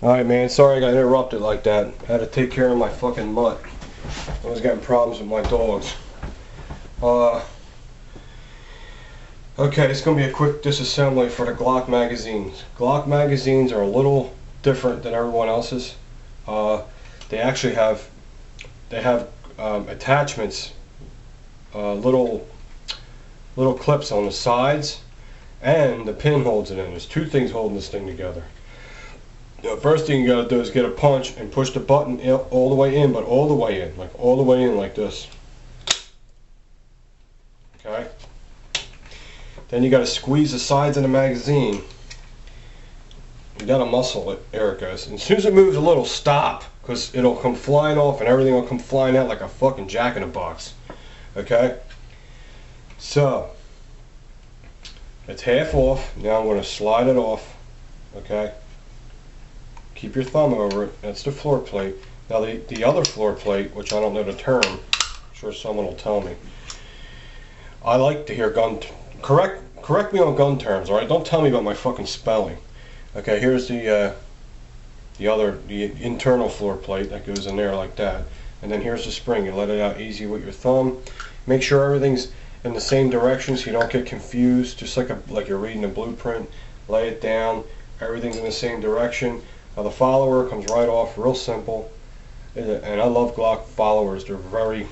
Alright, man, sorry I got interrupted like that. I had to take care of my fucking mutt. I was getting problems with my dogs. Okay, it's going to be a quick disassembly for the GLOCK magazines. GLOCK magazines are a little different than everyone else's. They actually have attachments, little clips on the sides, and the pin holds it in. There's two things holding this thing together. The first thing you gotta do is get a punch and push the button all the way in, but all the way in, like all the way in like this. Okay? Then you gotta squeeze the sides of the magazine. You gotta muscle it. There it goes. And as soon as it moves a little, stop, because it'll come flying off and everything will come flying out like a fucking jack-in-the-box. Okay? So, it's half off. Now I'm gonna slide it off. Okay? Keep your thumb over it. That's the floor plate. Now the other floor plate, which I don't know the term, I'm sure someone will tell me. I like to hear correct me on gun terms, alright? Don't tell me about my fucking spelling. Okay, here's the internal floor plate that goes in there like that. And then here's the spring. You let it out easy with your thumb. Make sure everything's in the same direction so you don't get confused, just like you're reading a blueprint. Lay it down. Everything's in the same direction. Now the follower comes right off, real simple, and I love GLOCK followers. They're very,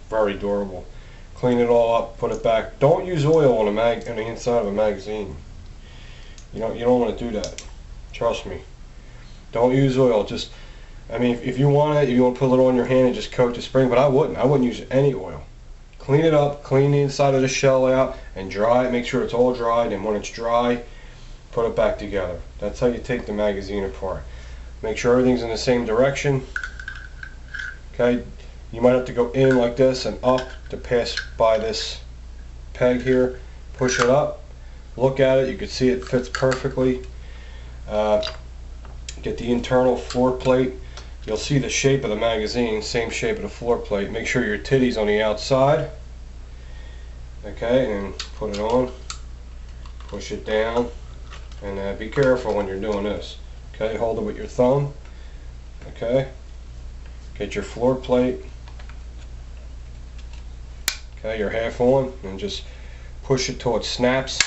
very durable. Clean it all up, put it back. Don't use oil on the inside of a magazine. You don't want to do that. Trust me. Don't use oil. Just, I mean, if you want it, you want to put it on your hand and just coat the spring, but I wouldn't use any oil. Clean it up, clean the inside of the shell out, and dry it. Make sure it's all dried, and when it's dry, put it back together. That's how you take the magazine apart. Make sure everything's in the same direction. Okay, you might have to go in like this and up to pass by this peg here. Push it up. Look at it. You can see it fits perfectly. Get the internal floor plate. You'll see the shape of the magazine, same shape of the floor plate. Make sure your titty's on the outside. Okay, and put it on. Push it down. And be careful when you're doing this. Okay, hold it with your thumb. Okay, get your floor plate. Okay, you're half on, and just push it till it snaps,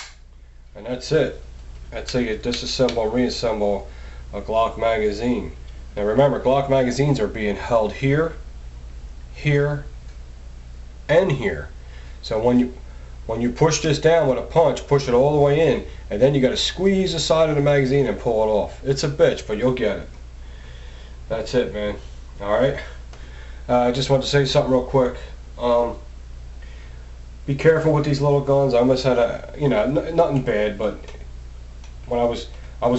and that's it. That's how you disassemble and reassemble a GLOCK magazine. Now remember, GLOCK magazines are being held here, here, and here. So when you push this down with a punch, push it all the way in, and then you got to squeeze the side of the magazine and pull it off. It's a bitch, but you'll get it. That's it, man. Alright? I just want to say something real quick. Be careful with these little guns. I almost had nothing bad, but when I was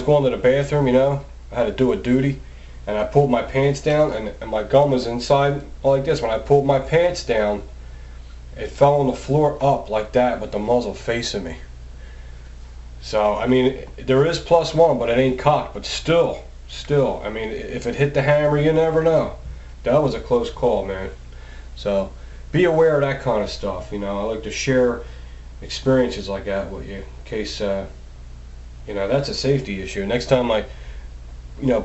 going to the bathroom, I had to do a duty, and I pulled my pants down, and my gun was inside like this. When I pulled my pants down, it fell on the floor up like that with the muzzle facing me. So, I mean, there is +1, but it ain't cocked. But still, I mean, if it hit the hammer, you never know. That was a close call, man. So, be aware of that kind of stuff. I like to share experiences like that with you in case, that's a safety issue. Next time I,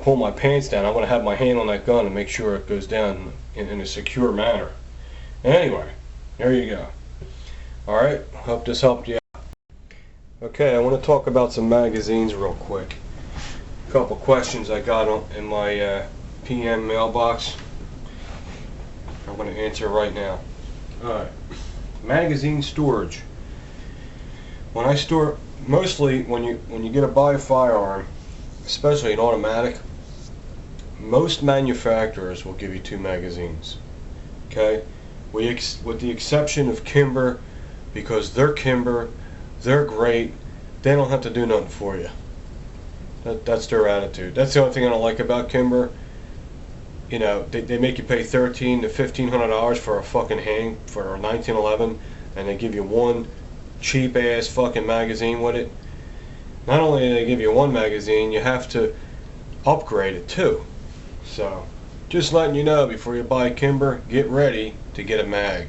pull my pants down, I'm going to have my hand on that gun and make sure it goes down in a secure manner. Anyway. There you go. Alright, hope this helped you out. Okay, I want to talk about some magazines real quick. A couple questions I got in my PM mailbox. I'm going to answer right now. Alright, magazine storage. When I store, mostly when you buy a firearm, especially an automatic, most manufacturers will give you 2 magazines. Okay? With the exception of Kimber, because they're Kimber, they're great, they don't have to do nothing for you. That's their attitude. That's the only thing I don't like about Kimber. They make you pay $1,300 to $1,500 for a fucking for a 1911, and they give you one cheap ass fucking magazine with it. Not only do they give you one magazine, you have to upgrade it too. So, just letting you know, before you buy Kimber, get ready to get a mag.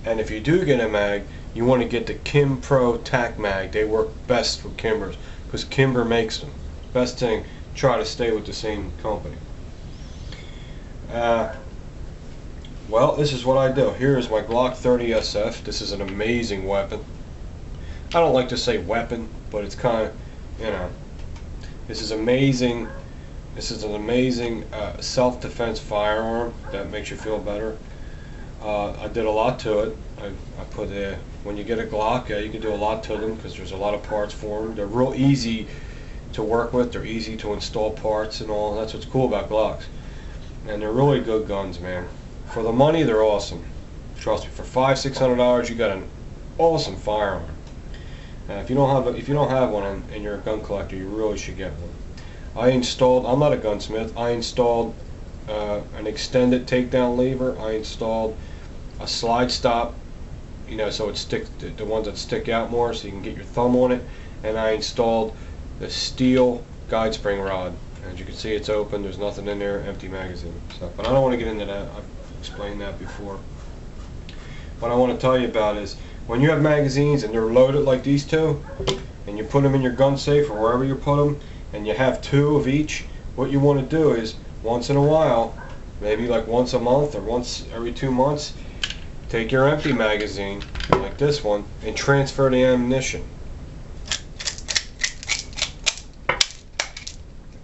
And if you do get a mag, you want to get the Kim Pro Tac Mag. They work best with Kimbers because Kimber makes them. Best thing, try to stay with the same company. Well, this is what I do. Here is my Glock 30 SF. This is an amazing weapon. I don't like to say weapon, but it's kind of, you know, this is amazing. This is an amazing self-defense firearm that makes you feel better. I did a lot to it. I put when you get a Glock, you can do a lot to them because there's a lot of parts for them. They're real easy to work with. They're easy to install parts and all. That's what's cool about Glocks. And they're really good guns, man. For the money, they're awesome. Trust me. For $500–600, you got an awesome firearm. If you don't have one and you're a gun collector, you really should get one. I'm not a gunsmith. I installed an extended takedown lever. I installed a slide stop, you know, so it sticks, the ones that stick out more, so you can get your thumb on it. And I installed the steel guide spring rod. As you can see, it's open. There's nothing in there. Empty magazine. So, but I don't want to get into that. I've explained that before. What I want to tell you about is when you have magazines and they're loaded like these two, and you put them in your gun safe or wherever you put them, and you have 2 of each, what you want to do is once in a while, maybe like once a month or once every 2 months, take your empty magazine like this one and transfer the ammunition.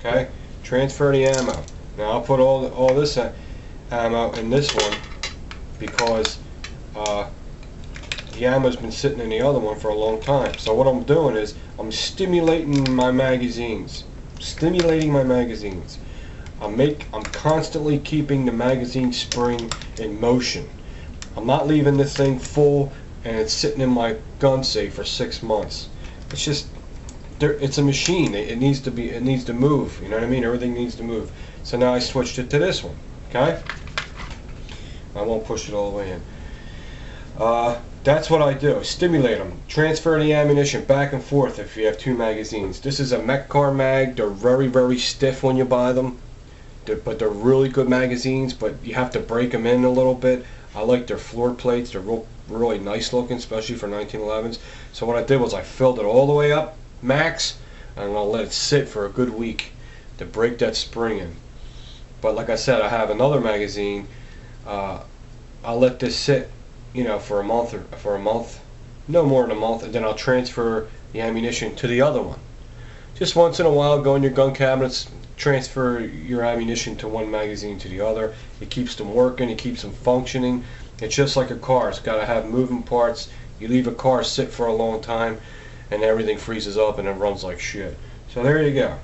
Okay, transfer the ammo. Now I'll put all this ammo in this one because the ammo's been sitting in the other one for a long time. So what I'm doing is I'm stimulating my magazines. I'm constantly keeping the magazine spring in motion. I'm not leaving this thing full and it's sitting in my gun safe for 6 months. It's just, it's a machine. It needs to move. You know what I mean? Everything needs to move. So now I switched it to this one. Okay? I won't push it all the way in. That's what I do. Stimulate them. Transfer the ammunition back and forth if you have 2 magazines. This is a mech car mag. They're very, very stiff when you buy them. But they're really good magazines, but you have to break them in a little bit. I like their floor plates. They're really nice looking, especially for 1911s. So what I did was I filled it all the way up, max, and I'll let it sit for a good week to break that spring in. But like I said, I have another magazine. I'll let this sit, you know, for a month, no more than a month, and then I'll transfer the ammunition to the other one. Just once in a while, go in your gun cabinets, transfer your ammunition to one magazine to the other. It keeps them working, it keeps them functioning. It's just like a car. It's got to have moving parts. You leave a car sit for a long time and everything freezes up and it runs like shit. So there you go.